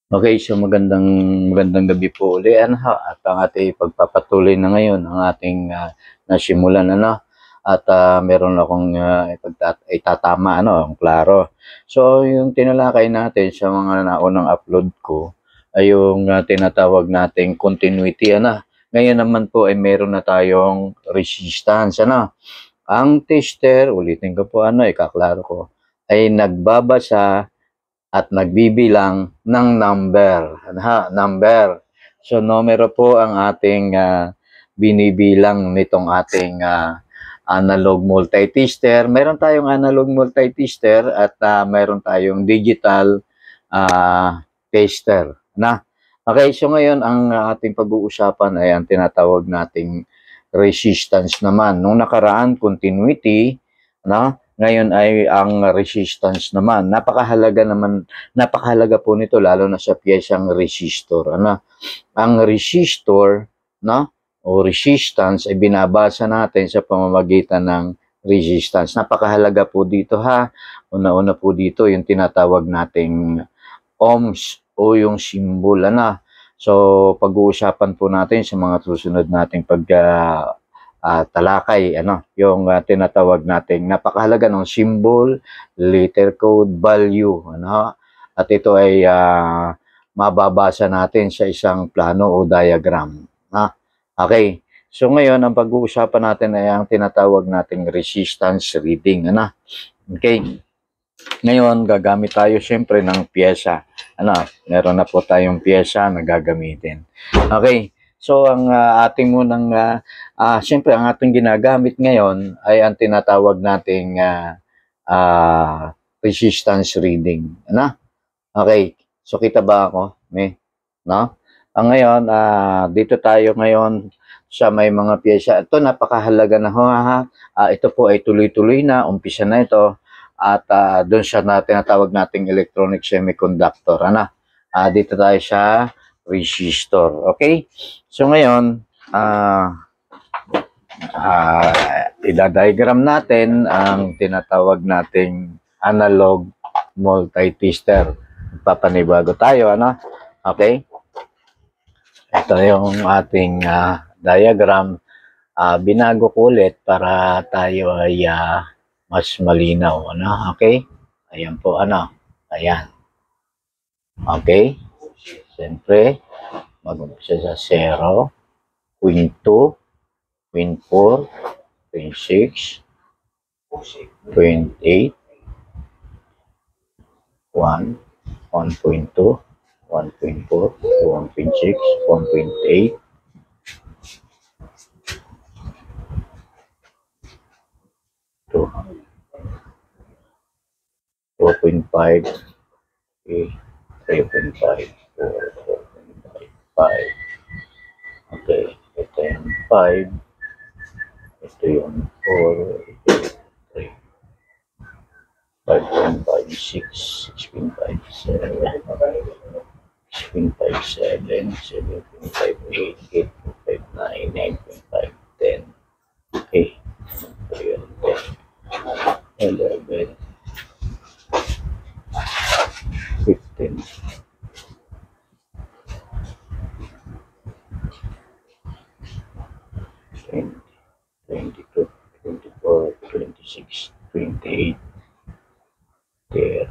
Okay, so magandang gabi po uli, ano, at ang ating pagpapatuloy na ngayon ang ating nasimulan, ano, at meron akong itatama, ano, ang klaro. So, yung tinalakay natin sa mga naunang upload ko ay yung tinatawag nating continuity, ano. Ngayon naman po ay meron na tayong resistance, ano. Ang tester, ulitin ko po, ano, ikaklaro ko, ay nagbabasa at nagbibilang ng number. Number. So, numero po ang ating binibilang nitong ating analog multi-tester. Meron tayong analog multi-tester at meron tayong digital tester. Okay, so ngayon ang ating pag-uusapan ay ang tinatawag nating resistance naman. Nung nakaraan, continuity, ngayon ay ang resistance naman. Napakahalaga po nito lalo na sa piyesang resistor. Ang resistor, o resistance ay binabasa natin sa pamamagitan ng resistance. Napakahalaga po dito, ha. Una-una po dito yung tinatawag nating ohms o yung symbol, So, pag-uusapan po natin sa mga susunod nating talakay, yung tinatawag nating napakahalaga ng symbol, letter code, value, at ito ay mababasa natin sa isang plano o diagram. Okay, so ngayon ang pag-uusapan natin ay ang tinatawag nating resistance reading. Okay, ngayon gagamit tayo siyempre ng pyesa. Meron na po tayong pyesa na gagamitin. Okay, so ang ating munang siyempre ang ating ginagamit ngayon ay ang tinatawag nating resistance reading. Okay, so kita ba ako? Ngayon, dito tayo ngayon sa may mga pyesa. Ito napakahalaga na, ito po ay tuloy-tuloy na, umpisa na ito. At doon siya tinatawag nating electronic semiconductor. Dito tayo sa resistor. Okay? So ngayon, idadiagram natin ang tinatawag nating analog multi-tester. Papanibago tayo, Okay? Ito yung ating diagram. Binago ko ulit para tayo ay mas malinaw, Okay? Ayan po, Ayan. Okay? Siyempre, mag-umpisa sa 0, 0.2, 0.4, 0.6, 0.8, 1, 1.2, 1.4, 1.6, 1.8, 4.5, 3.5, 4.5. Okay, ito yung 5, ito yung 4, ito yung 3, 5.5, 6, 6.5, 7, 6.5, 7, 7.5, 8, 8.5, 9, 9.5, 10. Okay, ito yung 10, 11, 15, 20, 22, 24, 26, 28, 30.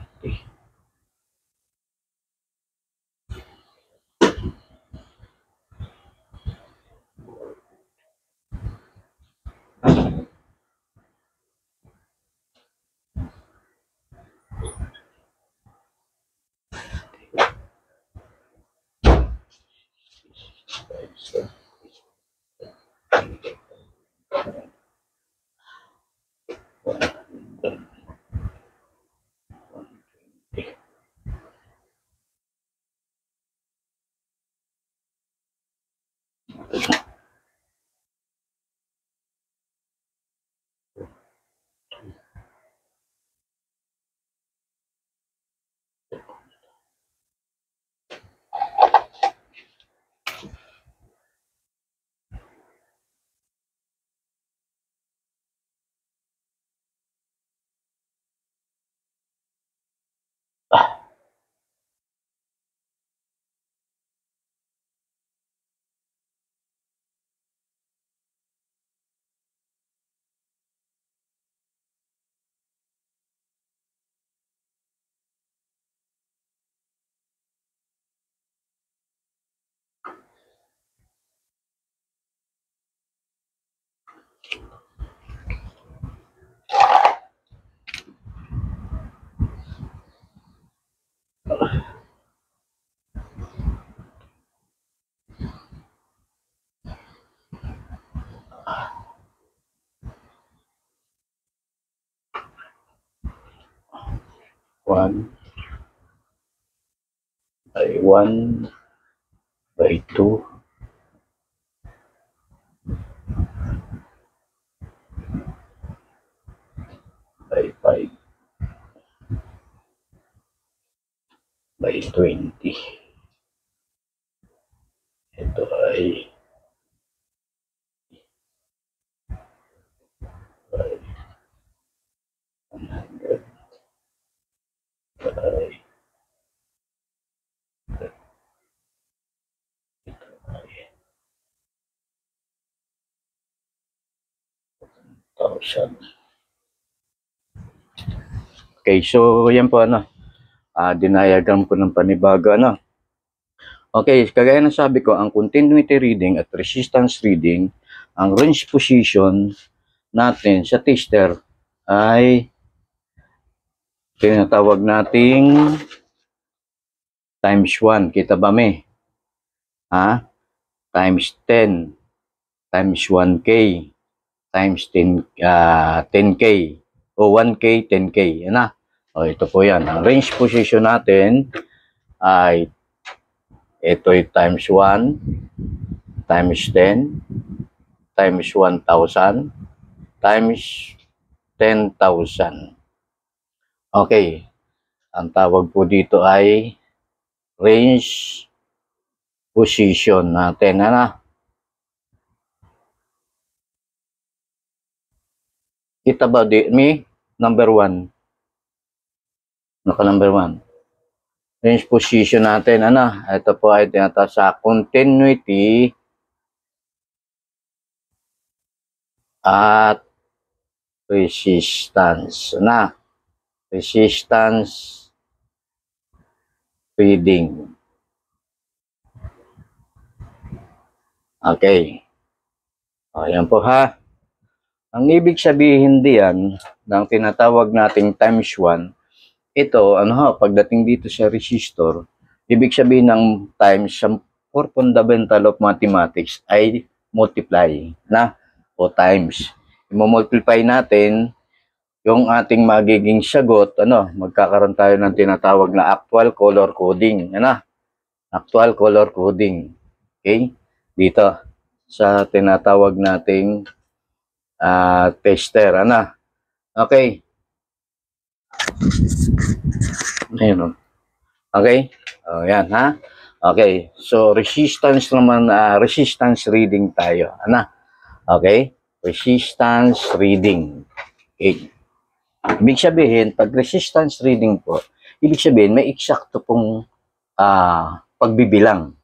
1 by 1 by 2 by 5 by 20. Ito ay 100 by 1,000. Okay, so yan po dinayagram ko ng panibago Okay, kagaya ng sabi ko, ang continuity reading at resistance reading, ang range position natin sa tester ay tinatawag nating times 1. Kita ba may? Times 10 times 1K times 10K o 1K, 10K. Yan na. O, ito po yan. Ang range position natin ay ito ay times 1 times 10 times 1,000 times 10,000. Okay. Ang tawag po dito ay range position natin. Kita ba may number 1? Naka number 1. Range position natin. Ito po ay tinatawag sa continuity at resistance. Resistance reading. Okay. Ayan po Ang ibig sabihin diyan ng tinatawag nating times 1, ito, pagdating dito sa resistor, ibig sabihin ng times for fundamental of mathematics ay multiply o times. I-multiply natin yung ating magiging sagot, magkakaroon tayo ng tinatawag na actual color coding. Actual color coding. Okay? Dito sa tinatawag nating tester. Okay. Ayun. Okay? Yan Okay. So resistance naman, resistance reading tayo. Okay? Resistance reading. Okay. Ibig sabihin, pag resistance reading po, ibig sabihin may eksakto pong pagbibilang.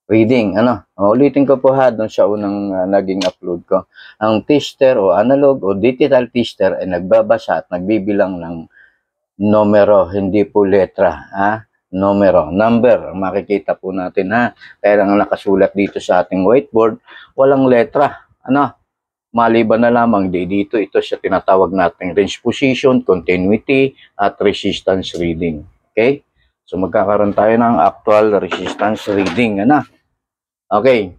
Reading. Ulitin ko po doon sa unang naging upload ko. Ang tester o analog o digital tester ay nagbabasa at nagbibilang ng numero, hindi po letra. Numero, number. Makikita po natin Kaya lang nakasulat dito sa ating whiteboard, walang letra. Maliban na lamang dito, ito sa tinatawag nating range position, continuity, at resistance reading. Okay? So magkakaroon tayo ng actual resistance reading. Okay.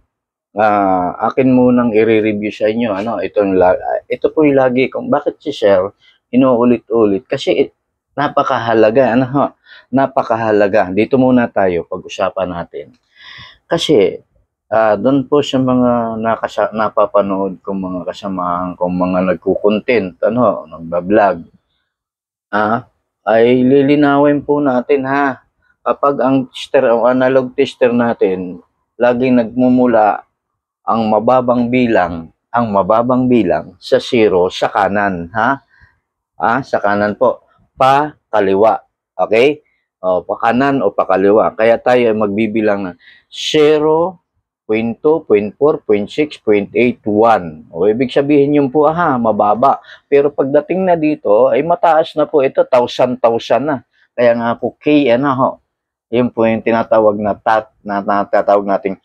Akin munang i-review sa inyo. Ito po yung lagi kung bakit si Sir inuulit-ulit. Kasi napakahalaga. Napakahalaga. Dito muna tayo pag-usapan natin. Kasi doon po sa mga napapanood kong mga kasamahan kong mga nagko-content, nagba-vlog, ay lilinawin po natin kapag ang tester o analog tester natin laging nagmumula ang mababang bilang sa 0 sa kanan sa kanan po kaliwa. Okay? Pa kanan o pa kaliwa. Kaya tayo ay magbibilang ng 0, 0.2, 0.4, 0.6, 0.8, 1. Ibig sabihin yun po, mababa. Pero pagdating na dito, ay mataas na po ito, 1,000 na. Kaya nga po, K, yun po yung tinatawag natatawag nating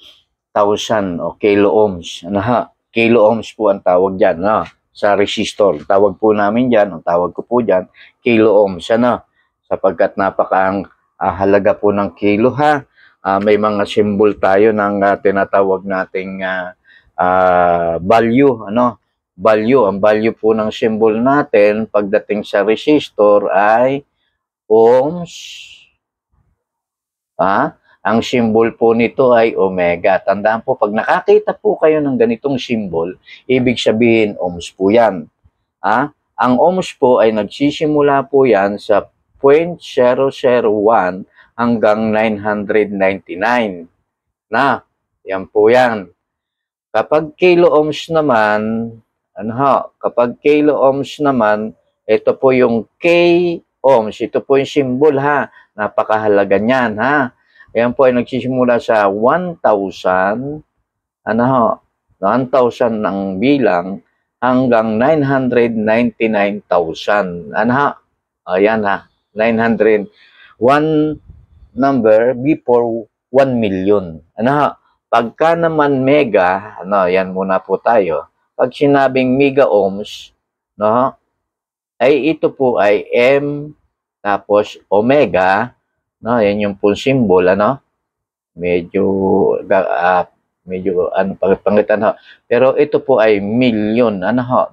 1,000 o kilo ohms. Kilo ohms po ang tawag dyan, sa resistor. Tawag po namin dyan, ang tawag ko po dyan, kilo ohms. Sapagkat halaga po ng kilo, may mga symbol tayo ng tinatawag nating value, ano? Value, ang value po ng symbol natin pagdating sa resistor ay ohms. Ang symbol po nito ay omega. Tandaan po, pag nakakita po kayo ng ganitong symbol, ibig sabihin ohms po yan. Ang ohms po ay nagsisimula po yan sa 0.001 hanggang 999. Yan po yan. Kapag kilo ohms naman, kapag kilo ohms naman, ito po yung K ohms. Ito po yung symbol Napakahalaga niyan Ayan po ay nagsisimula sa 1,000, 1,000 ang bilang hanggang 999,000. Ayan 900. One number before 1 million. Pagka naman mega, yan muna po tayo. Pag sinabing mega ohms, ay ito po ay M tapos omega, yan yung full symbol, medyo pangitan pero ito po ay million,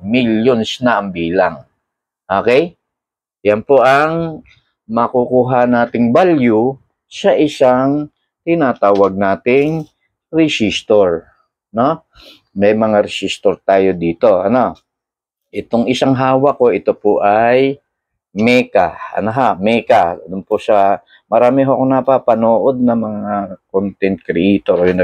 millions na ang bilang. Okay? Yan po ang makukuha nating value sa isang tinatawag nating resistor, May mga resistor tayo dito, Itong isang hawak ko, ito po ay Meka. Meka. Doon po sa marami akong napapanood na mga content creator yung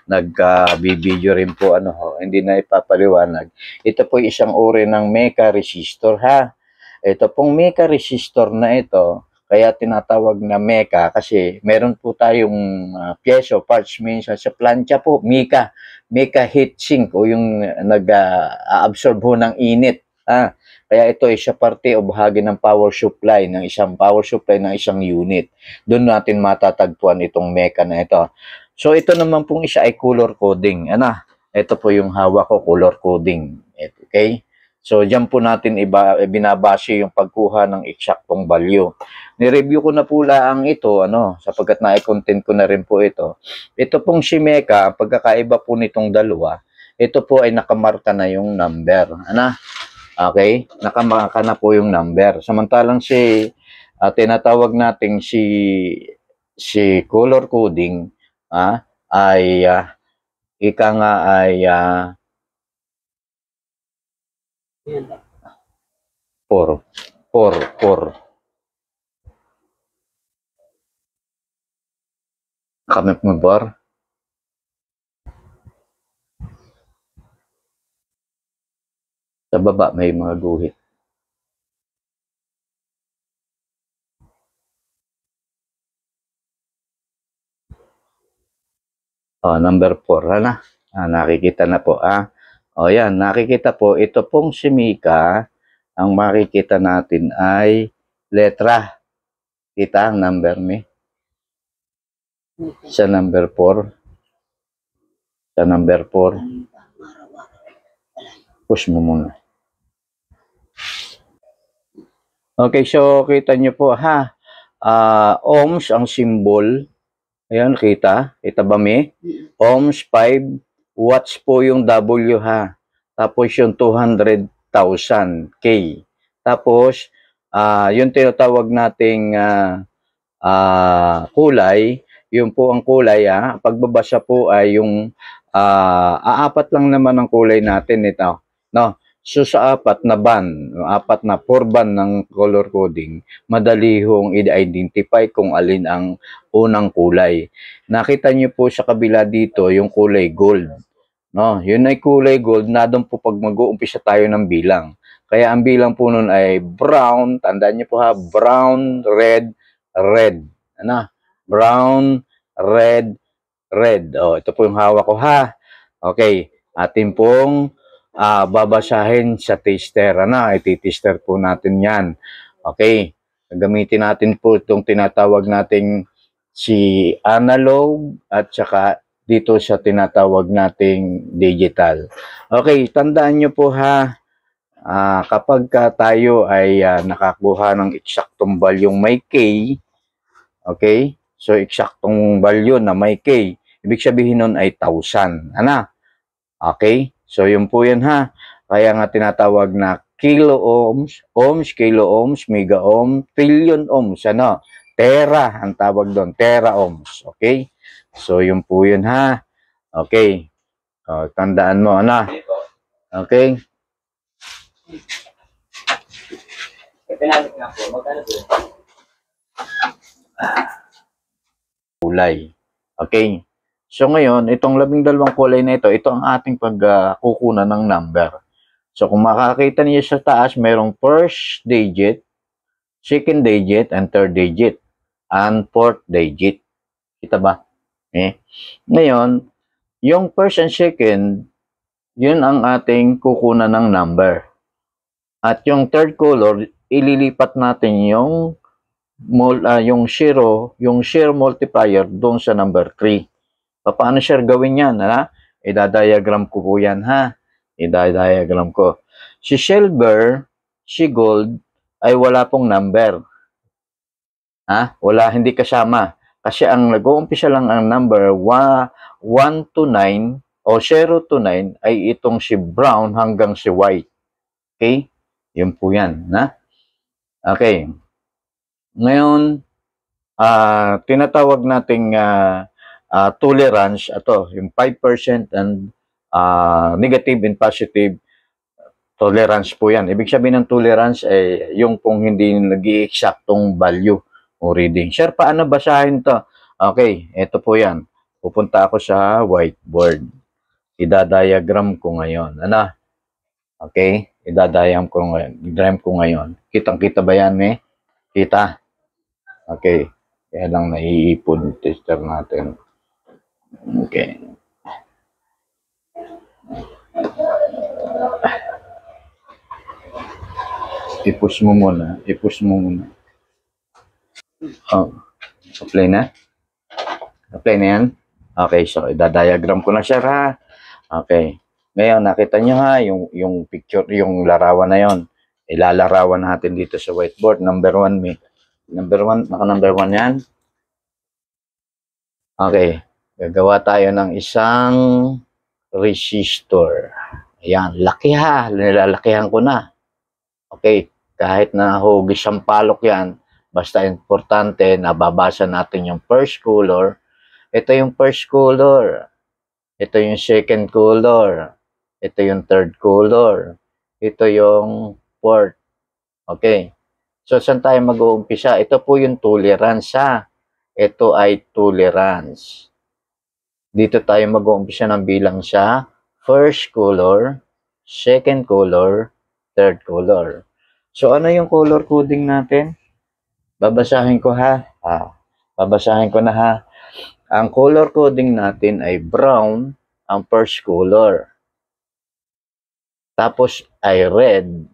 nag-video rin po hindi na ipapaliwanag. Ito po isang uri ng Meka resistor Ito pong Meka resistor na ito, kaya tinatawag na Meka kasi meron po tayong piezo parts minsan sa plancha po, Meka heat sink o yung nag-absorb ng init. Kaya ito ay siya parte o bahagi ng power supply ng isang unit. Doon natin matatagpuan itong Meka na ito. So ito naman pong isa ay color coding. Ito po yung hawak ko, color coding. Okay? So diyan po natin binabase yung pagkuha ng eksaktong value. Ni-review ko na po lang ito, sapagkat na-content ko na rin po ito. Ito pong si Meka, pagkakaiba po nitong dalawa, ito po ay nakamarka na yung number. Okay? Nakamarka na po yung number. Samantalang tinatawag nating si color coding ay ika nga ay 4. Kamit mo bar? Sa baba may mga guhit. Number 4 nakikita na po yan, nakikita po ito pong si Meka, ang makikita natin ay letra. Kita ang number sa number 4. Push mo muna. Okay, so kita nyo po ohms ang symbol. Ayan, kita ba ohms 5 watts po yung W Tapos yung 200,000 K. Tapos yung tinatawag nating kulay, yun po ang kulay pagbabasa po ay yung apat lang naman ang kulay natin ito. So sa apat na 4 band ng color coding, madali hong i-identify kung alin ang unang kulay. Nakita niyo po sa kabila dito yung kulay gold. Yun ay kulay gold na doon po pag mag-uumpisa tayo ng bilang. Kaya ang bilang po nun ay brown, tandaan niyo po brown, red, red. Brown, red, red. Ito po yung hawak ko Okay, atin pong babasahin sa tester. Iti-tester po natin yan. Okay, gamitin natin po itong tinatawag nating si analog at saka dito sa tinatawag nating digital. Okay, tandaan nyo po kapag tayo ay nakakuha ng eksaktong value may K, okay, so eksaktong value na may K, ibig sabihin nun ay 1,000. Okay? So, yun po yan ha. Kaya nga tinatawag na kilo ohms, mega ohm, trillion ohms, ano? Tera ang tawag doon, tera ohms. Okay? So, yun po yun ha. Okay. Tandaan mo, ano? Okay? Kulay. Okay? So, ngayon, itong 12 kulay na ito ang ating pagkukunan ng number. So, kung makakita niyo sa taas, mayroong first digit, second digit, and third digit, and fourth digit. Kita ba? Okay? Ngayon, yung first and second, yun ang ating kukunan ng number. At yung third color, ililipat natin yung share multiplier doon sa number 3. Paano share gawin yan? Ha? Idadiagram ko po yan, ha? Idadiagram ko. Si silver, si gold, ay wala pong number. Ha? Wala, hindi kasama. Kasi ang nag-uumpisa lang ang number 1 to 9 o 0 to 9 ay itong si brown hanggang si white. Okay? Yun po yan. Na? Okay. Ngayon, tinatawag nating tolerance, ito, yung 5% and negative and positive tolerance po yan. Ibig sabihin ng tolerance ay yung kung hindi nag-i-exactong value o reading. Sir, paano basahin to? Okay, ito po yan. Pupunta ako sa whiteboard. Idadiagram ko ngayon. Ano? Okay, idadiagram ko ngayon. Kitang-kita ba yan, eh? Kita? Okay. Kaya lang naiipon yung tester natin. Okay. I-push mo muna. Oh, apply na? Apply na yan? Okay, so idadiagram ko na siya, ha? Okay. Ngayon, nakita nyo ha, yung picture, yung larawan na yon. Ilalarawan natin dito sa whiteboard. Number 1, may. Number 1, naka-number 1 yan. Okay. Gagawa tayo ng isang resistor. Ayan, laki ha. Nilalakihan ko na. Okay. Kahit na hugis ang palok yan, basta importante, nababasa natin yung first color. Ito yung first color. Ito yung second color. Ito yung third color. Ito yung fourth. Okay. So, saan tayo mag-uumpisa? Ito po yung tolerance, ha? Ito ay tolerance. Dito tayo mag-uumpisa ng bilang sa first color, second color, third color. So, ano yung color coding natin? Babasahin ko, ha? Babasahin ko na, ha? Ang color coding natin ay brown, ang first color. Tapos ay red.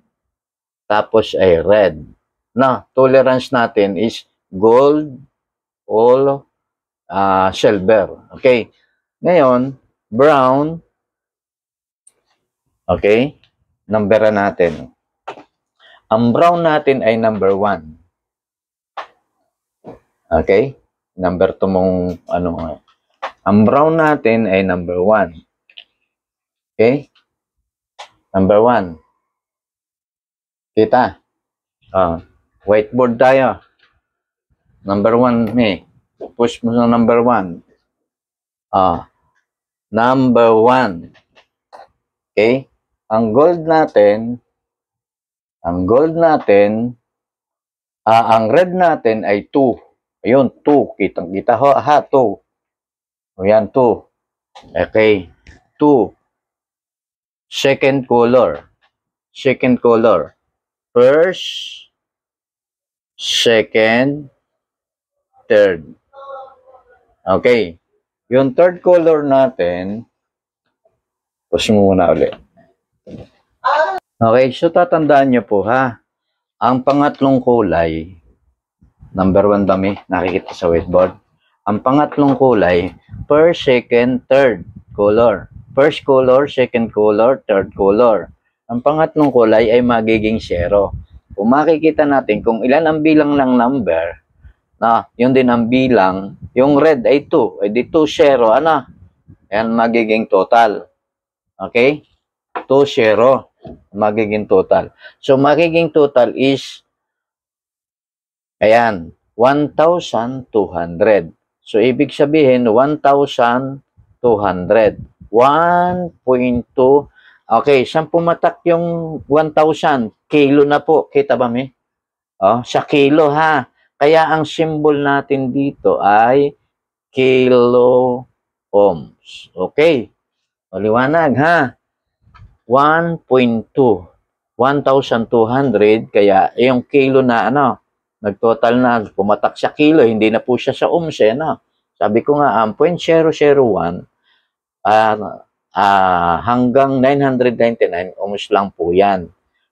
Tapos ay red. Na, tolerance natin is gold, all, silver. Okay. Ngayon, brown. Okay. Numberan natin. Ang brown natin ay number 1. Okay. Number 2 mong ano. Ang brown natin ay number 1. Okay. Number 1. Kita. Whiteboard tayo. Number 1, may. Push mo sa number 1. Number 1. Okay? Ang gold natin, ang red natin ay 2. Ayun, 2. Kitang-kita ho, 2. Ayan, 2. Okay. 2. Second color. First, second, third. Okay. Yung third color natin, push mo muna ulit. Okay, so tatandaan nyo po ha. Ang pangatlong kulay, number 1 dami, nakikita sa whiteboard. Ang pangatlong kulay, first, second, third color. First color, second color, third color. Ang pangatlong kulay ay magiging 0. Kung makikita natin kung ilan ang bilang ng number, yun din ang bilang, yung red ay 2, ay di 2, 0, ano? Yan magiging total. Okay? 2-0 magiging total. So, magiging total is, ayan, 1,200. So, ibig sabihin, 1,200. 1.2. Okay, saan pumatak yung 1,000? Kilo na po. Kita ba, mi? Oh, sa kilo, ha? Kaya ang symbol natin dito ay kilo ohms. Okay. Maliwanag, ha? 1.2. 1,200. Kaya yung kilo na, nagtotal na, pumatak sa kilo, hindi na po siya sa ohms, Sabi ko nga, 0.001 hanggang 999 ohms lang po yan.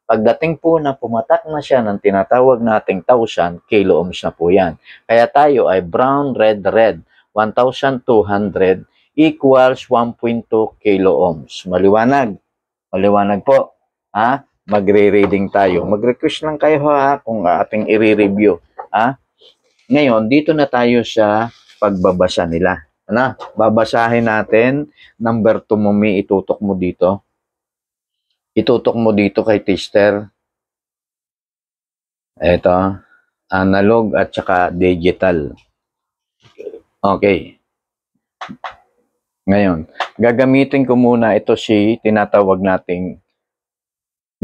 Pagdating po na pumatak na siya ng tinatawag nating 1,000 kilo ohms na po yan. Kaya tayo ay brown, red, red. 1,200 equals 1.2 kilo ohms. Maliwanag? Maliwanag po. Ha? Magre-reading tayo. Mag-request lang kayo ha kung ating i-review. Ha? Ngayon, dito na tayo sa pagbabasa nila. Ano? Babasahin natin. Number 2 mo, itutok mo dito. Itutok mo dito kay tester. Ito. Analog at saka digital. Okay. Ngayon, gagamitin ko muna ito tinatawag nating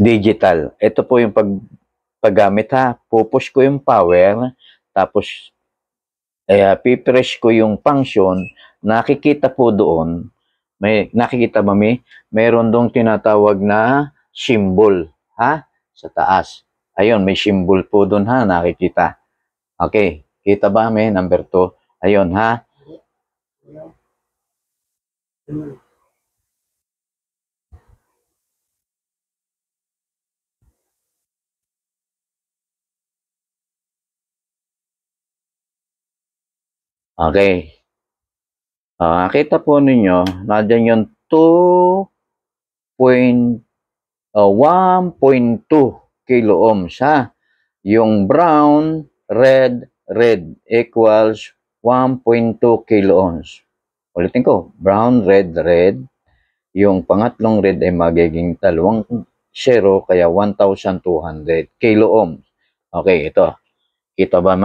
digital. Ito po yung paggamit ha. Pupush ko yung power, tapos pipress ko yung function. Nakikita po doon, nakikita ba mayroon dong tinatawag na symbol, ha? Sa taas. Ayun, may symbol po doon ha, nakikita. Okay, kita ba number 2? Ayun ha. Okay. Kita po ninyo, nandiyan yung 1.2 kilo ohms, ha? Yung brown, red, red equals 1.2 kilo ohms. Ulitin ko, brown, red, red. Yung pangatlong red ay magiging 2 0, kaya 1,200 kilo ohms. Okay, ito. Kita ba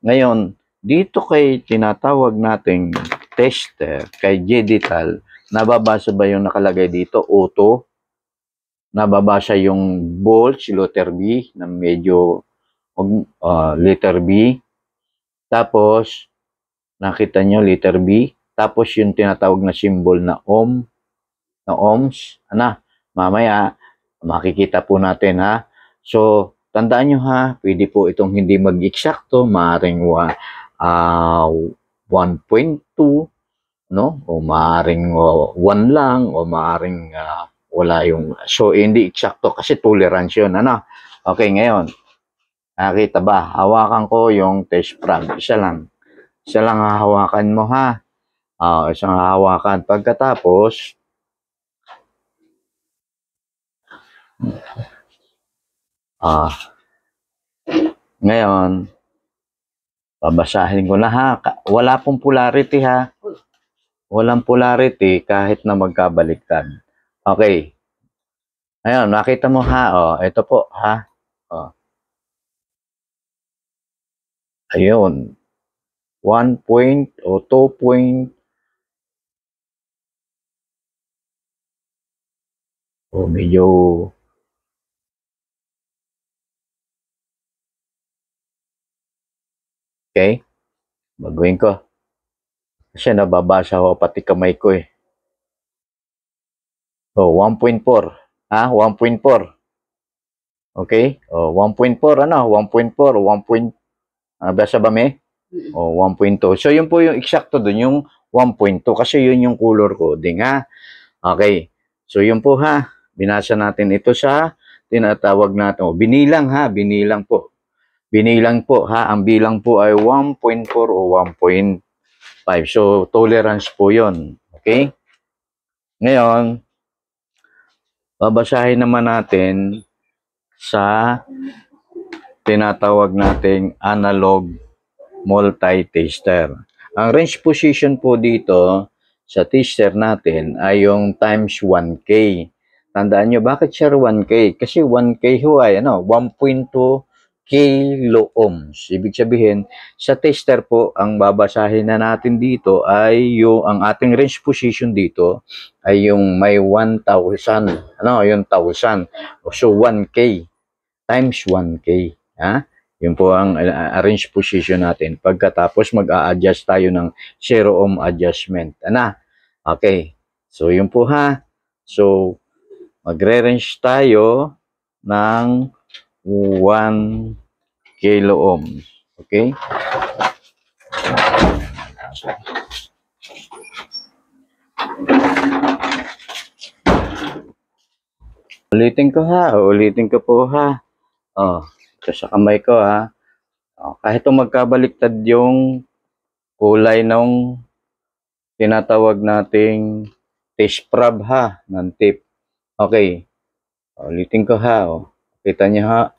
Ngayon, dito kay tinatawag nating tester, kay digital, nababasa ba yung nakalagay dito? Auto. Nababasa yung volts, letter B, na medyo letter B. Tapos, nakita nyo, letter B. Tapos, yung tinatawag na symbol na ohms. Mamaya, makikita po natin, ha? So, tandaan nyo, ha? Pwede po itong hindi mag-eksakto. Maaaring 1.2, no? O maaaring 1 lang, o maaaring wala yung, so hindi eksakto kasi tolerance yun, Okay, ngayon, nakita ba? Hawakan ko yung test prong. Isa lang hahawakan mo, ha? Isang hahawakan. Pagkatapos, ngayon, babasahin ko na, ha? Wala pong polarity, ha? Walang polarity kahit na magkabaliktad. Okay. Ayun, nakita mo, ha? Ito po, ha? Ayun. 1 point o 2 point. Medyo okay. Baguhin ko. Kasi nababasa ko pati kamay ko eh. 1.4. 1.4. Okay? 1.4 1.4, 1. Basa ba 1.2. So, yun po yung eksakto dun, yung 1.2. Kasi yun yung color coding, ha? Okay. So, yun po, ha? Binasa natin ito sa tinatawag natin. Binilang, ha? Binilang po. Binilang po, ha? Ang bilang po ay 1.4 o 1.5. So, tolerance po yun. Okay? Ngayon, babasahin naman natin sa tinatawag nating analog multi-tester. Ang range position po dito, sa tester natin ay yung times 1K. Tandaan nyo, bakit siya 1K? Kasi 1K ho ay 1.2 kilo ohms. Ibig sabihin, sa tester po, ang babasahin na natin dito ay ang ating range position dito ay yung may 1,000. Yung 1,000. So, 1K times 1K. Ha? Yun po ang range position natin. Pagkatapos, mag-a-adjust tayo ng 0 ohm adjustment. Okay. So, yun po ha. So, magre-range tayo ng 1 kilo ohms. Okay? Ulitin ko po ha. Ito sa kamay ko ha. Kahit magkabaliktad yung kulay ng tinatawag nating test prob ha, ng tip. Okay. Ulitin ko ha. Kita niyo ha.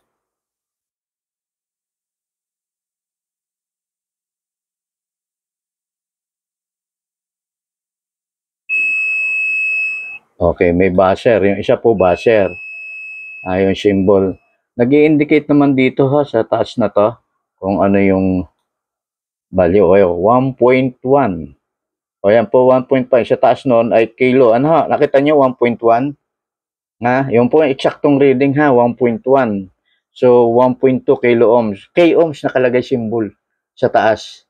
Okay, may buzzer. Yung isa po buzzer. Yung symbol. Nag-i-indicate naman dito ha, sa taas na to, kung ano yung value. 1.1. Yan po, 1.5. Sa taas nun ay kilo. Nakita nyo, 1.1? Yung po, eksaktong reading ha, 1.1. So, 1.2 kilo ohms. K ohms nakalagay symbol sa taas.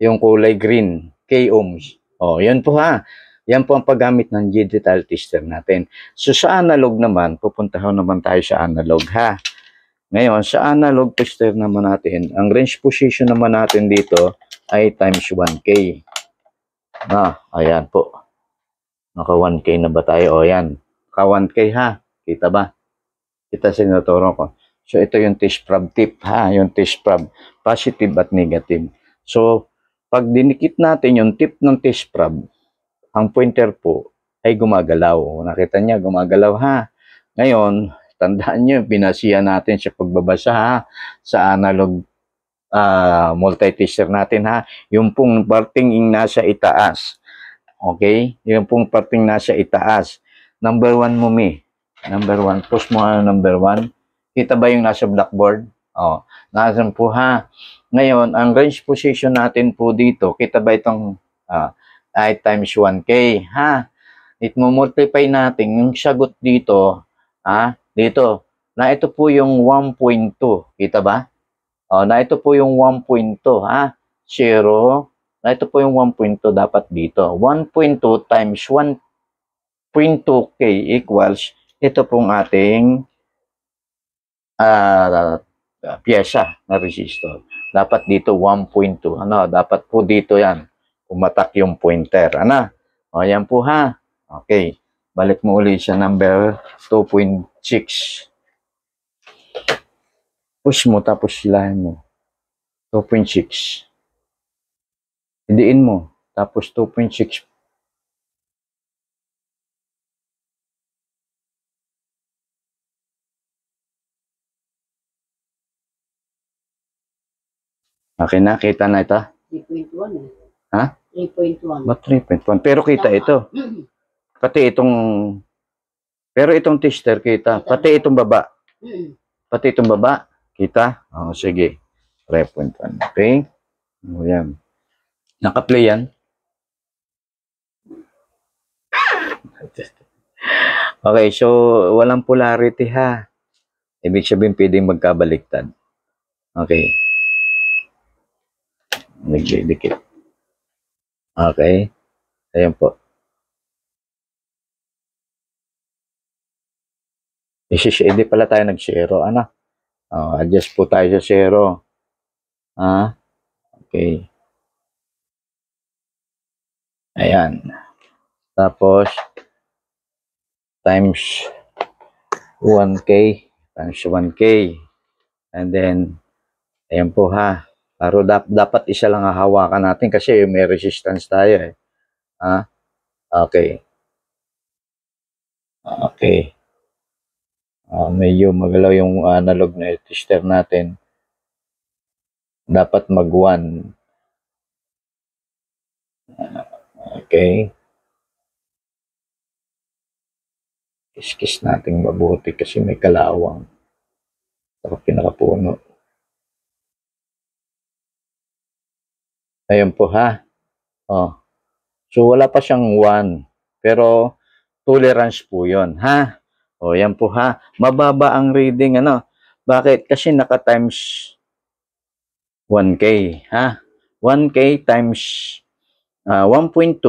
Yung kulay green. K ohms. Yan po ha. Yan po ang paggamit ng digital tester natin. So, sa analog naman, pupuntahan naman tayo sa analog ha. Ngayon, sa analog tester naman natin, ang range position naman natin dito ay times 1K. Ayan po. Naka 1K na ba tayo? Yan. Naka 1K ha. Kita ba? Kita sinuturo ko. So, ito yung test prob tip ha. Yung test prob. Positive at negative. So, pag dinikit natin yung tip ng test prob, ang pointer po ay gumagalaw. Nakita niya, gumagalaw ha. Ngayon, tandaan niyo, binasihan natin sa pagbabasa ha, sa analog multi-tester natin ha. Yung pong parting nasa itaas. Okay? Yung pong parting nasa itaas. Number 1 mo, Number 1. Push mo ang number 1. Kita ba yung nasa blackboard? Nasa po ha. Ngayon, ang range position natin po dito, kita ba itong ay times 1K, ha? Itmo-multiply natin yung sagot dito, dito, na ito po yung 1.2, kita ba? Na ito po yung 1.2, ha? 0, na ito po yung 1.2 dapat dito. 1.2 times 1.2K equals, ito pong ating pyesa na resistor. Dapat dito 1.2, dapat po dito yan. Umatak yung pointer. Yan po ha. Okay. Balik mo ulit sa number 2.6. Push mo tapos silahin mo. 2.6. Hindiin mo. Tapos 2.6. Okay na, kita na ito? 3.1 eh. Ha? 3.1. Ba't 3.1? Pero kita ito. Pati itong... Pero itong tester kita. Pati itong baba. Pati itong baba. Kita? Sige. 3.1. Okay? Yan. Naka-play yan. Okay, so walang polarity ha. Ibig sabihin pwedeng magkabaliktad. Okay. Nagdidikit. Okay. Ayan po. Hindi pala tayo nag-zero. Adjust po tayo sa 0. Okay. Ayan. Tapos, times 1K. Times 1K. And then, ayan po ha. Pero dapat isa lang hahawakan natin kasi may resistance tayo eh. Okay. Okay. Medyo magalaw yung analog na tester natin. Dapat mag 1. Okay. Kiss natin mabuti kasi may kalawang sa pinakapuno. Ayun po ha. Oh. So wala pa siyang 1. Pero tolerance po 'yon, ha? O yan po ha. Mababa ang reading ano. Bakit? Kasi naka times 1K, ha? 1K times 1.2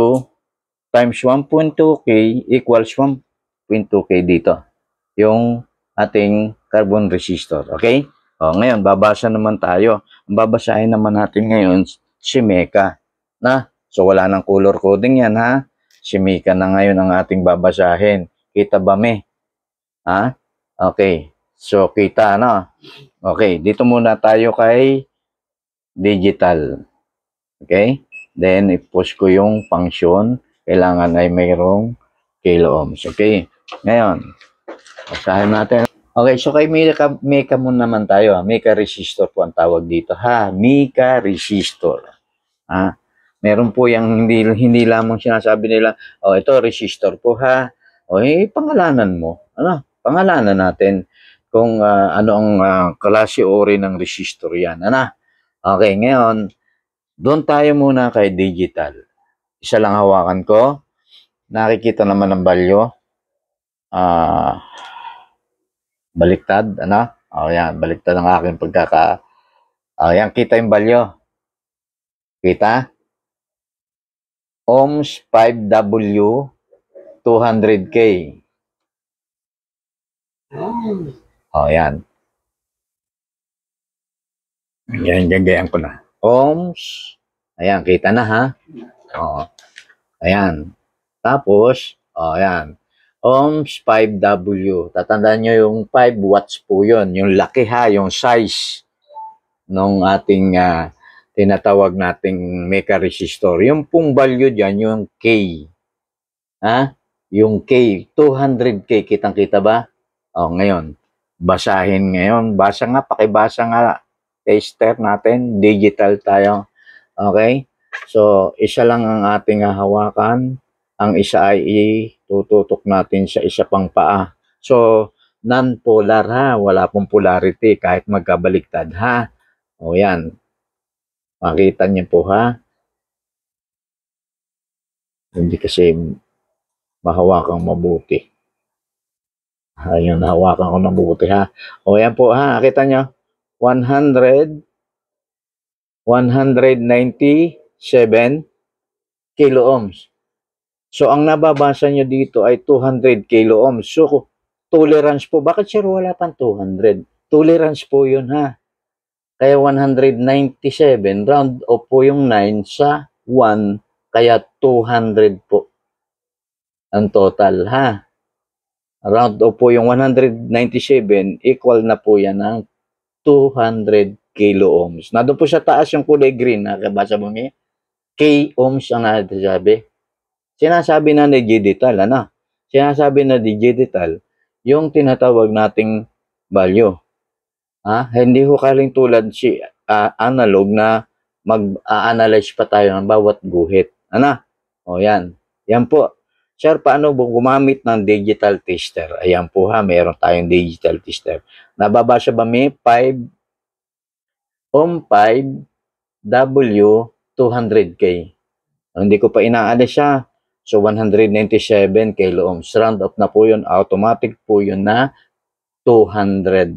times 1.2K equals 1.2K dito. Yung ating carbon resistor. Okay? O, ngayon, babasa naman tayo. Ang babasahin naman natin ngayon, si Meka. Na? So, wala nang color coding yan, ha? Si Meka na ngayon ang ating babasahin. Kita ba, Me? Ha? Okay. So, kita, no? Okay. Dito muna tayo kay digital. Okay? Then, i-push ko yung function. Kailangan ay mayroong kilo ohms. Okay? Ngayon, basahin natin. Okay, so kay Meka muna naman tayo. Meka resistor po ang tawag dito. Ha? Meka resistor. Ha? Meron po yung hindi lamang sinasabi nila, oh, ito resistor po ha. O, pangalanan mo. Ano? Pangalanan natin kung ano ang klase ori ng resistor yan. Ano? Okay, ngayon, doon tayo muna kay digital. Isa lang hawakan ko. Nakikita naman ang value. Baliktad, ano? O, yan, baliktad ang aking pagkaka... O, yan, kita yung value. Kita? Ohms 5W 200K. O, yan. Yan, gagayan ko na. Ohms. Ayan, kita na ha? O, ayan. Tapos, o, ayan. Ohms 5W. Tatandaan nyo yung 5 watts po yun. Yung laki ha, yung size ng ating tinatawag nating Meka resistor. Yung pong value dyan, yung K. Ha? Yung K, 200K. Kitang-kita ba? O, ngayon. Basahin ngayon. Basa nga, pakibasa nga. Tester natin. Digital tayo. Okay? So, isa lang ang ating hahawakan. Ang isa ay tututok natin sa isa pang paa. So, non-polar ha. Wala pong polarity kahit magkabaliktad ha. O yan. Makita niyo po ha. Hindi kasi mahawakang mabuti. Ayun, nahawakan ko ng mabuti ha. O yan po ha. Kita niyo. 197 kilo ohms. So, ang nababasa nyo dito ay 200 kilo ohms. So, tolerance po. Bakit sir wala pang 200? Tolerance po yun ha. Kaya 197, round off po yung 9 sa 1, kaya 200 po ang total ha. Round off po yung 197, equal na po yan ng 200 kilo ohms. Nandun po sa taas yung kulay green, nakabasa mo niya? K ohms ang nasasabi. Sinasabi na digital, ano? Sinasabi na digital, yung tinatawag nating value. Hindi ko kaling tulad si analog na mag-analyze pa tayo ng bawat guhit. Ano? O yan. Yan po. Sir, paano gumamit ng digital tester? Ayan po ha, meron tayong digital tester. Nababasa ba may 5 ohm 5W 200K? Hindi ko pa inaalis siya. So, 197 kilo ohms. Round off na po yun. Automatic po yun na 200.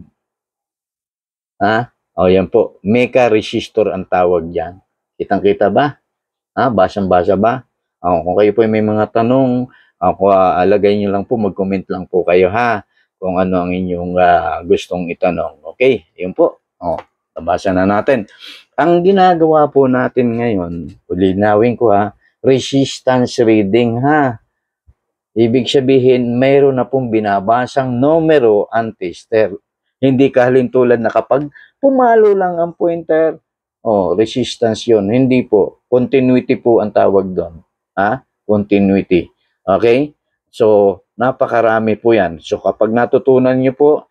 O, yan po. Meka resistor ang tawag dyan. Kitang-kita ba? Basang-basa ba? Kung kayo po may mga tanong, alagay nyo lang po, mag-comment lang po kayo ha. Kung ano ang inyong gustong itanong. Okay, yun po. Nabasa na natin. Ang ginagawa po natin ngayon, ulinawin ko ha, resistance reading ha. Ibig sabihin, mayroon na pong binabasang numero ang tester. Hindi kahalintulad na kapag pumalo lang ang pointer, resistance yun. Hindi po. Continuity po ang tawag doon. Continuity. Okay? So, napakarami po yan. So, kapag natutunan nyo po,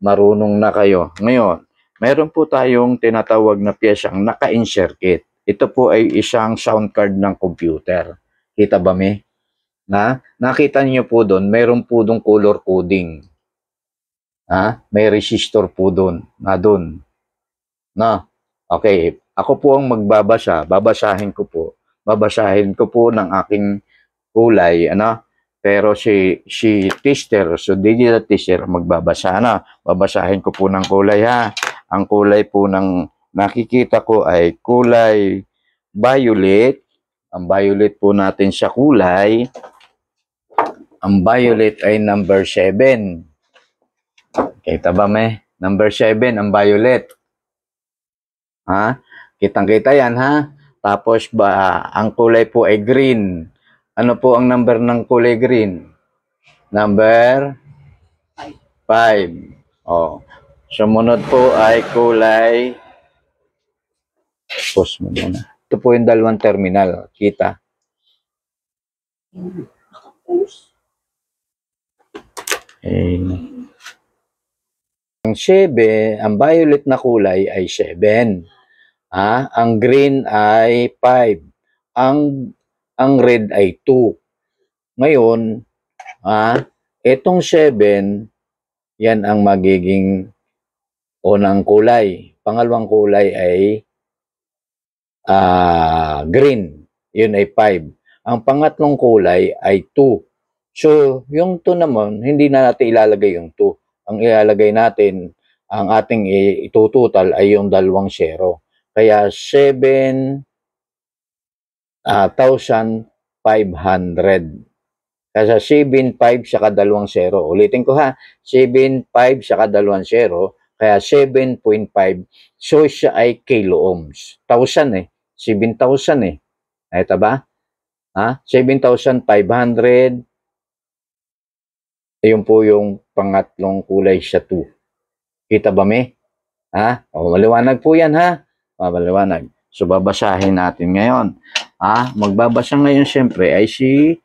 marunong na kayo. Ngayon, mayroon po tayong tinatawag na piyesang naka-in circuit. Ito po ay isang sound card ng computer. Kita ba me? Nakita niyo po doon, mayroon po doon color coding. May resistor po doon. Doon. Okay. Ako po ang magbabasa. Babasahin ko po. Babasahin ko po ng aking kulay. Pero si tester, so digital tester, magbabasa. Babasahin ko po ng kulay ha. Ang kulay po ng nakikita ko ay kulay violet. Ang violet po natin sa kulay, ang violet ay number 7. Kita ba me? Number 7, ang violet. Kitang-kita yan ha. Tapos ang kulay po ay green. Ano po ang number ng kulay green? Number 5. Sumunod po ay kulay, pause mo muna. Ito po yung dalawang terminal. Kita? Ang 7, ang violet na kulay ay 7. Ang green ay 5. Ang red ay 2. Ngayon, itong 7, yan ang magiging unang kulay. Pangalawang kulay ay green. Yun ay 5. Ang pangatlong kulay ay 2. So, yung 2 naman, hindi na natin ilalagay yung 2. Ang ilalagay natin, ang ating itutotal ay yung dalawang 0. Kaya 7,500. Kasi 7,500 saka dalawang 0. Ulitin ko ha, 7,500 saka dalawang 0. Kaya 7.5. So, siya ay kilo ohms. 1,000 7,000 Ito ba? 7,500. Ayun po yung pangatlong kulay sa 2. Kita ba me? Maliwanag po yan ha. Maliwanag. So, babasahin natin ngayon. Magbabasa ngayon siyempre ay si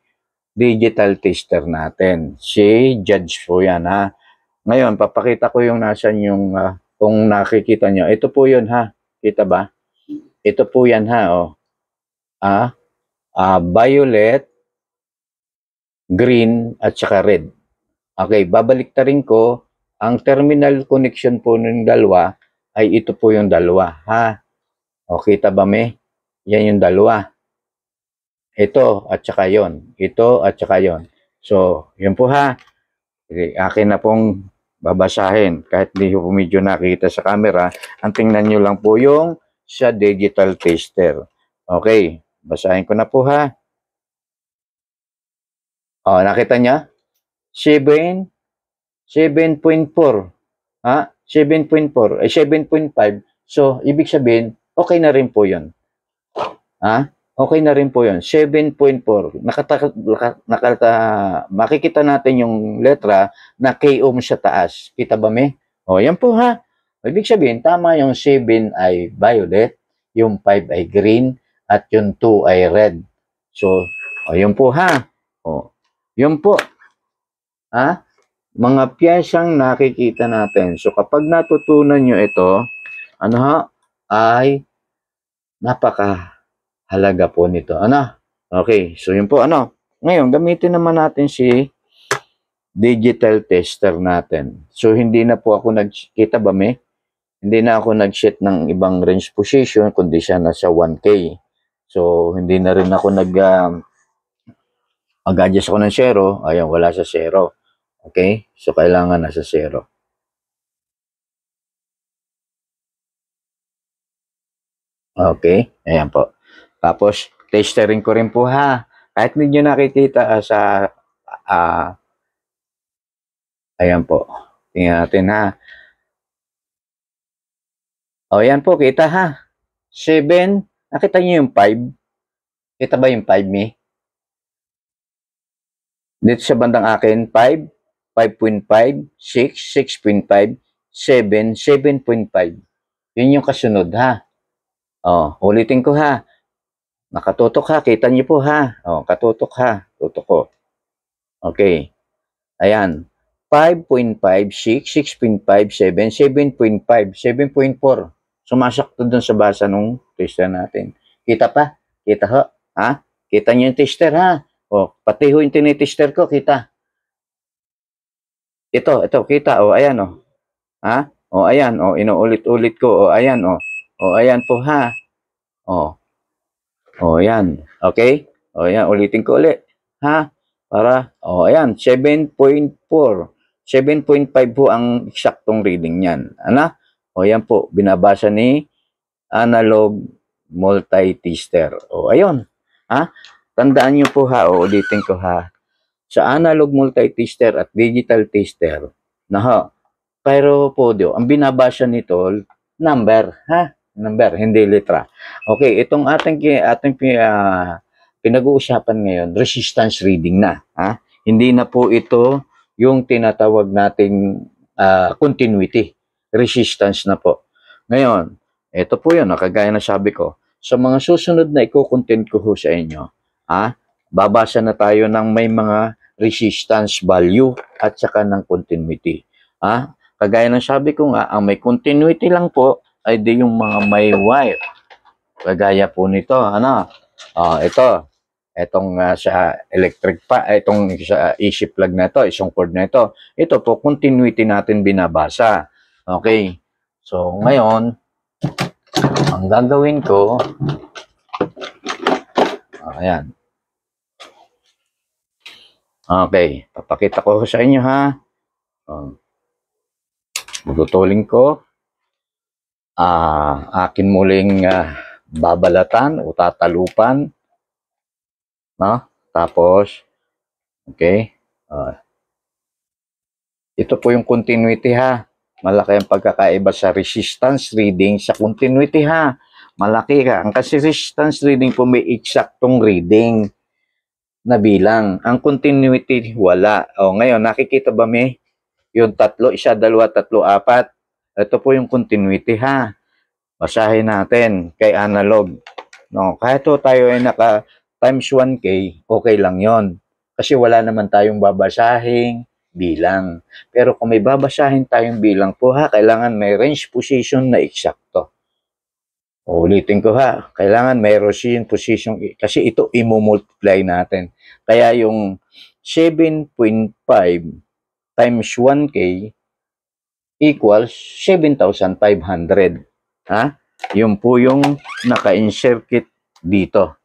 digital tester natin. Si Judge po yan ha. Ngayon, papakita ko yung nasan yung, kung nakikita nyo. Ito po yun ha. Kita ba? Ito po yan ha. Violet, green, at saka red. Okay, babaliktarin ko. Ang terminal connection po ng dalawa ay ito po yung dalawa ha. Kita ba me? Yan yung dalawa. Ito at saka yon. Ito at saka yon. So, yun po ha. Akin na pong babasahin. Kahit hindi po medyo nakita sa camera, ang tingnan nyo lang po yung sa digital tester. Okay, basahin ko na po ha. Nakita niya? 7.4. 7.4. 7.5. So, ibig sabihin, okay na rin po yun. Okay na rin po yun. 7.4. Makikita natin yung letra na K ohm sa taas. Kita ba me? Yan po ha. Ibig sabihin, tama yung 7 ay violet, yung 5 ay green, at yung 2 ay red. So, yun po ha. Yun po. Mga piyesang nakikita natin. So, kapag natutunan nyo ito, ay napakahalaga po nito. Okay, so yun po. Ngayon, gamitin naman natin si digital tester natin. So, hindi na po ako nagkita ba me? Hindi na ako nag-set ng ibang range position, kundi siya nasa 1K. So, hindi na rin ako mag-adjust ako ng 0. Ayan, wala sa 0. Okay? So, kailangan nasa 0. Okay? Ayan po. Tapos, testering ko rin po ha. Kahit medyo nakikita sa ayan po. Tingnan natin ha. Ayan po, kita ha. 7. Nakita niyo yung 5? Kita ba yung 5 me? Dito sa bandang akin, 5, 5.5, 6, 6.5, 7, 7.5. Yun yung kasunod ha. Ulitin ko ha. Nakatutok ha. Kita niyo po ha. Katutok ha. Tutok ko. Okay. Ayan. 5.5, 6, 6.5, 7, 7.5, 7.4. Sumasakto dun sa basa nung tester natin. Kita pa? Kita ho? Ha? Kita niyo yung tester, ha? O, pati ho yung tinitester ko, kita. Ito, kita. O, ayan, o. Ha? O, ayan, o. Inuulit-ulit ko. O, ayan, o. O, ayan po, ha? O. O, ayan. Okay? O, ayan. Ulitin ko ulit. Ha? Para, o, ayan. 7.4. 7.5 po ang eksaktong reading niyan. Ano? O, ayan po. Binabasa ni analog multi-tester. O, ayun. Ha? Tandaan niyo po, ha? O, ulitin ko, ha? Sa analog multi-tester at digital tester, na ha? Pero po, ang binabasa nito, number, ha? Number, hindi litra. Okay, itong ating pinag-uusapan ngayon, resistance reading na. Ha? Hindi na po ito yung tinatawag nating continuity. Resistance na po. Ngayon, ito po yun, kagaya na sabi ko, sa mga susunod na i-content ko ho sa inyo, babasa na tayo ng may mga resistance value at saka ng continuity. Kagaya ng sabi ko nga, ang may continuity lang po ay di yung mga may wire. Kagaya po nito, itong sa electric pa, itong sa AC plug na ito, isang cord na ito. Ito po, continuity natin binabasa. Okay. So, ngayon, ang gagawin ko, ayan. Okay, papakita ko sa inyo, ha. Bututulin ko. Akin muling babalatan o tatalupan. No? Tapos, okay. Ito po yung continuity, ha. Malaki ang pagkakaiba sa resistance reading sa continuity, ha. Malaki ka. Ang kasi resistance reading po may eksaktong reading na bilang. Ang continuity, wala. O, ngayon, nakikita ba may yung tatlo, isa, dalawa, tatlo, apat? Ito po yung continuity, ha. Basahin natin kay analog. No, kahit tayo ay naka times 1K, okay lang yon. Kasi wala naman tayong babasahing bilang. Pero kung may babasahin tayong bilang po, ha, kailangan may range position na eksakto. Ulitin ko, ha, kailangan may range position kasi ito i-multiply natin. Kaya yung 7.5 times 1K equals 7,500. Ha? Yun po yung naka-insert dito.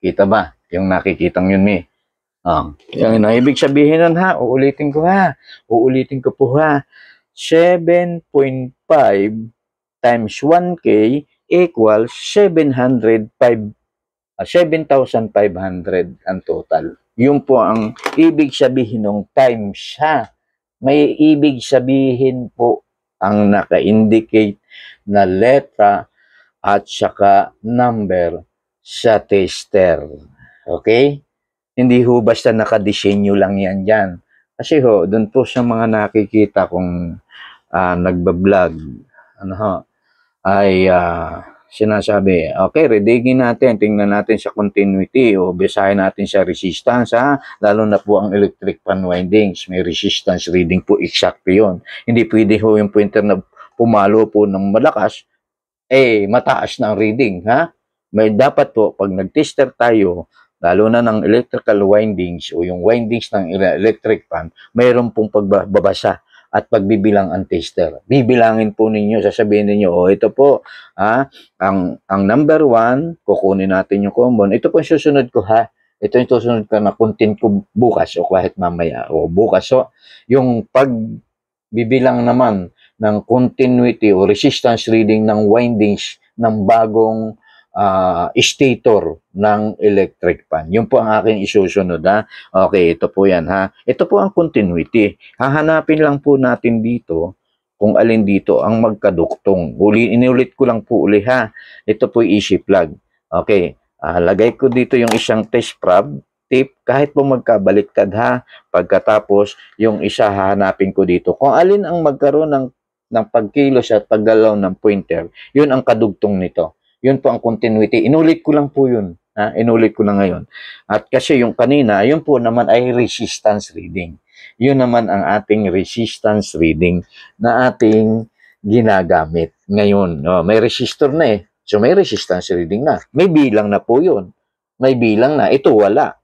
Kita ba? Yung nakikitang yun, yung ibig sabihin nun, ha? Uulitin ko, ha? Uulitin ko po, ha? 7.5 times 1K equals 7,500 ang total. Yun po ang ibig sabihin ng times, ha? May ibig sabihin po ang naka-indicate na letra at saka number sa tester. Okay? Hindi ho basta nakadesenyo lang yan dyan. Kasi ho, dun po sa mga nakikita kong nagbablog, ay sinasabi, okay, redigin natin, tingnan natin sa continuity o basahin natin sa resistance, ha? Lalo na po ang electric fan windings, may resistance reading po, exact yun. Hindi pwede ho yung pointer na pumalo po ng malakas, mataas na ang reading, ha? May dapat po, pag nag-tester tayo, lalo na ng electrical windings o yung windings ng electric fan, mayroon pong pagbabasa at pagbibilang ang tester. Bibilangin po ninyo, sasabihin ninyo, ito po, ang number 1, kukunin natin yung common. Ito po yung susunod ko, ha? Ito yung susunod ko na content ko bukas o kahit mamaya o bukas. So, yung pagbibilang naman ng continuity o resistance reading ng windings ng bagong stator ng electric fan. Yun po ang aking isusunod, ha? Okay, ito po yan, ha? Ito po ang continuity. Hahanapin lang po natin dito kung alin dito ang magkaduktong. Inulit ko lang po uli, ha? Ito po yung AC plug. Okay, lagay ko dito yung isang test prob tip kahit po magkabaliktad, ha? Pagkatapos, yung isa hahanapin ko dito. Kung alin ang magkaroon ng pagkilos at paggalaw ng pointer, yun ang kadugtong nito. Yun po ang continuity. Inulit ko lang po yun. Inulit ko lang ngayon. At kasi yung kanina, yun po naman ay resistance reading. Yun naman ang ating resistance reading na ating ginagamit ngayon. May resistor na So may resistance reading na. May bilang na po yun. may bilang na. Ito wala.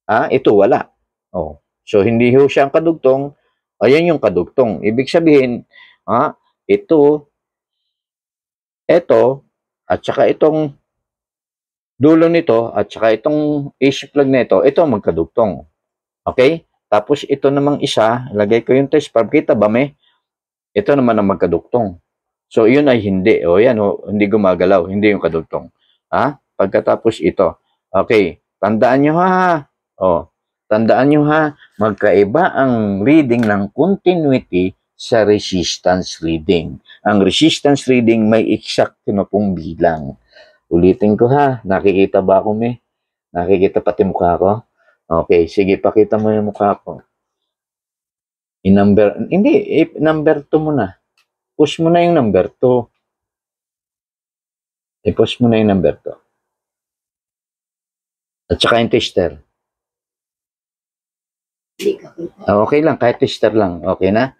Ito wala. Oh. So, hindi ho siya ang kadugtong. Ayan yung kadugtong. Ibig sabihin, ito, at saka itong dulo nito, at saka itong AC plug na ito ang magkadugtong. Okay? Tapos ito namang isa, lagay ko yung test probe. Kita ba may? Ito naman ang magkadugtong. So, yun ay hindi. O, yan, hindi gumagalaw. Hindi yung kadugtong. Pagkatapos ito. Okay. Tandaan nyo ha. Tandaan nyo ha. Magkaiba ang reading ng continuity sa resistance reading. Ang resistance reading may exact na pong bilang. Ulitin ko ha. Nakikita ba ako, may? Nakikita pati mukha ko? Okay. Sige, pakita mo yung mukha ko. Number 2 muna. Push mo na yung number 2. I-push mo na yung number 2. At saka yung tester. Okay lang, kahit tester lang. Okay na?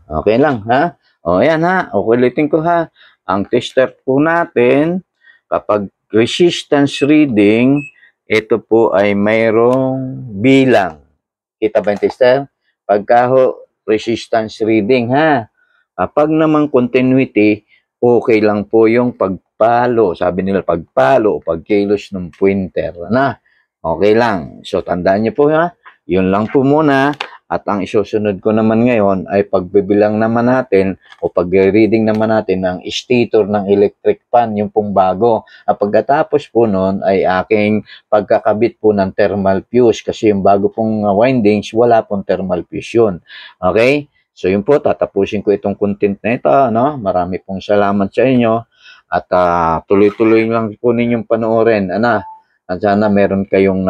Okay lang, ha? Yan ha. Ulitin ko ha. Ang tester po natin, kapag resistance reading, ito po ay mayroong bilang. Kita ba yung tester? Pagka resistance reading, ha? Pag naman continuity, okay lang po yung pagpalo. Sabi nila pagpalo o pagkilos ng pointer. Okay lang. So, tandaan niyo po ha. Yun lang po muna. At ang isusunod ko naman ngayon ay pagbibilang naman natin o pag-reading naman natin ng stator ng electric fan, yung pong bago. At pagkatapos po nun ay aking pagkakabit po ng thermal fuse kasi yung bago pong windings, wala pong thermal fuse yun. Okay? So yun po, tatapusin ko itong content na ito. Marami pong salamat sa inyo. At tuloy-tuloy lang po ninyong panoorin. At sana meron kayong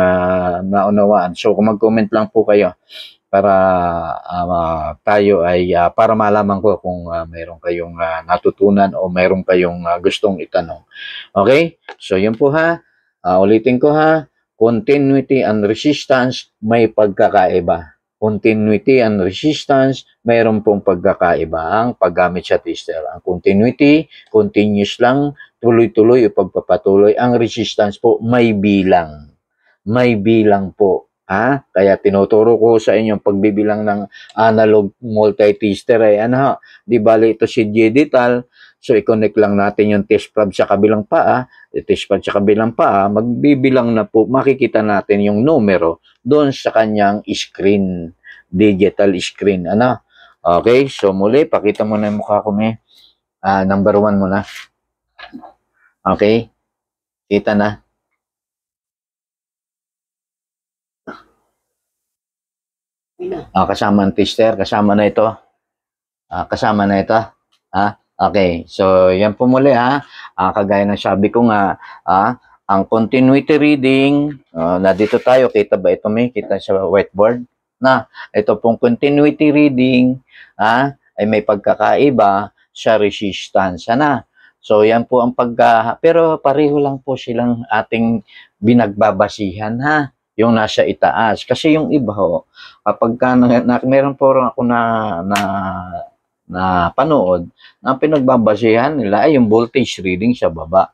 naunawaan. So kung mag-comment lang po kayo para tayo ay para malaman ko kung meron kayong natutunan o meron kayong gustong itanong. Okay? So yun po ha. Ulitin ko ha. Continuity and resistance may pagkakaiba. Continuity and resistance, mayroon pong pagkakaiba ang paggamit sa tester. Ang continuity, continuous lang, tuloy-tuloy o pagpapatuloy. Ang resistance po, may bilang. May bilang po. Kaya tinuturo ko sa inyo pagbibilang ng analog multi-tester ay di bali ito si digital. So i-connect lang natin yung test probe sa kabilang paa, test probe sa kabilang paa, magbibilang na po, makikita natin yung numero doon sa kanyang screen, digital screen. Okay, so muli, pakita mo na yung mukha ko, may. Number 1 muna. Okay, kita na. Kasama ang tester, kasama na ito. Kasama na ito. Okay, so yan po muli kagaya ng sabi ko nga, ang continuity reading, na dito tayo, kita ba ito may, kita sa whiteboard? Ito pong continuity reading, ay may pagkakaiba sa resistance. So yan po ang pero pareho lang po silang ating binagbabasihan yung nasa itaas. Kasi yung iba kapag meron po ako na panood, na pinagbabasihan nila ay yung voltage reading sa baba.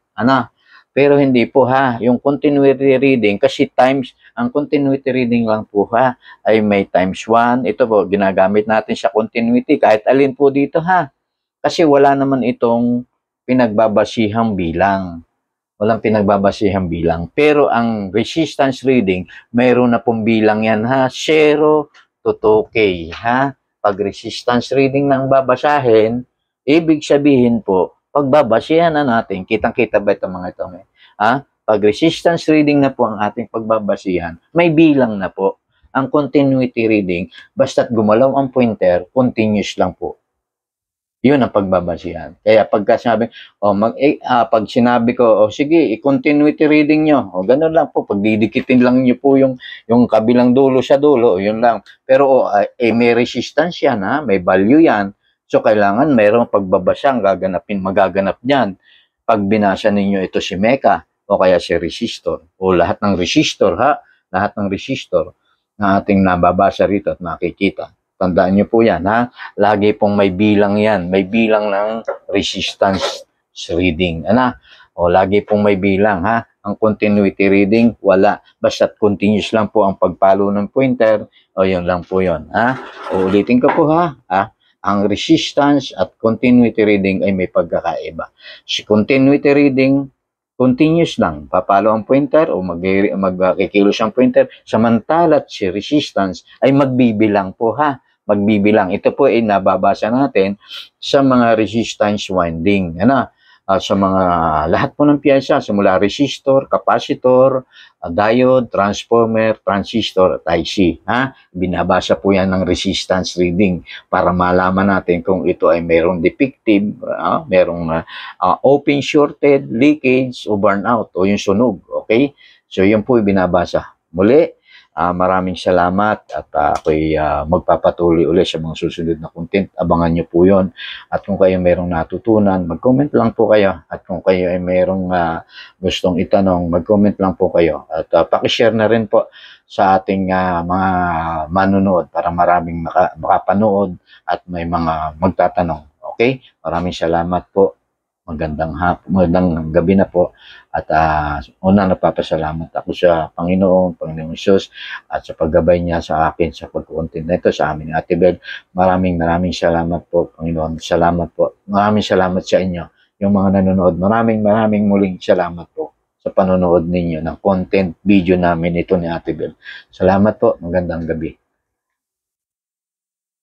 Pero hindi po yung continuity reading, kasi ang continuity reading lang po ay may times 1. Ito po, ginagamit natin sa continuity, kahit alin po dito Kasi wala naman itong pinagbabasihang bilang. Walang pinagbabasihang bilang. Pero ang resistance reading, mayroon na pong bilang yan 0 to 2K Pag resistance reading na ang babasahin, ibig sabihin po, pagbabasihan na natin, kitang-kita ba ito mga ito? Pag resistance reading na po ang ating pagbabasihan, may bilang na po. Ang continuity reading, basta't gumalaw ang pointer, continuous lang po. Yun ang pagbabasihan. Kaya pagka sinabi, pag sinabi ko, sige, i-continuity reading nyo. Ganun lang po. Pag didikitin lang nyo po yung kabilang dulo sa dulo, yun lang. Pero may resistance yan, may value yan. So, kailangan mayroong pagbabasang magaganap niyan. Pag binasa ninyo ito si Meka o kaya si resistor o lahat ng resistor, lahat ng resistor na ating nababasa rito at makikita. Tandaan niyo po yan, lagi pong may bilang yan. May bilang ng resistance reading. Lagi pong may bilang, ang continuity reading, wala. Basta't continuous lang po ang pagpalo ng pointer, o yun lang po yun. Uulitin ko po ha. Ang resistance at continuity reading ay may pagkakaiba. Si continuity reading, continuous lang. Papalo ang pointer o magkikilos ang pointer. Samantala't si resistance ay magbibilang po ha. Magbibilang. Ito po ay nababasa natin sa mga resistance winding. Sa mga lahat po ng piyesa, simula resistor, capacitor, diode, transformer, transistor, at IC. Binabasa po yan ng resistance reading para malaman natin kung ito ay mayroong defective, mayroong open, shorted, leakage, o burnout, o yung sunog. Okay? So, yun po binabasa. Muli, maraming salamat at ako'y magpapatuloy ulit sa mga susunod na content. Abangan nyo po yon. At kung kayo mayroong natutunan, mag-comment lang po kayo. At kung kayo ay mayroong gustong itanong, mag-comment lang po kayo. At pakishare na rin po sa ating mga manonood para maraming makapanood at may mga magtatanong. Okay? Maraming salamat po. Magandang gabi na po. At una napapasalamat ako sa Panginoong Hesus at sa paggabay niya sa akin sa pag-content na ito sa amin, Ate Bel. Maraming salamat po, Panginoon. Salamat po. Maraming salamat sa inyo, yung mga nanonood. Maraming muling salamat po sa panonood ninyo ng content video namin ito ni Ate Bel. Salamat po. Magandang gabi.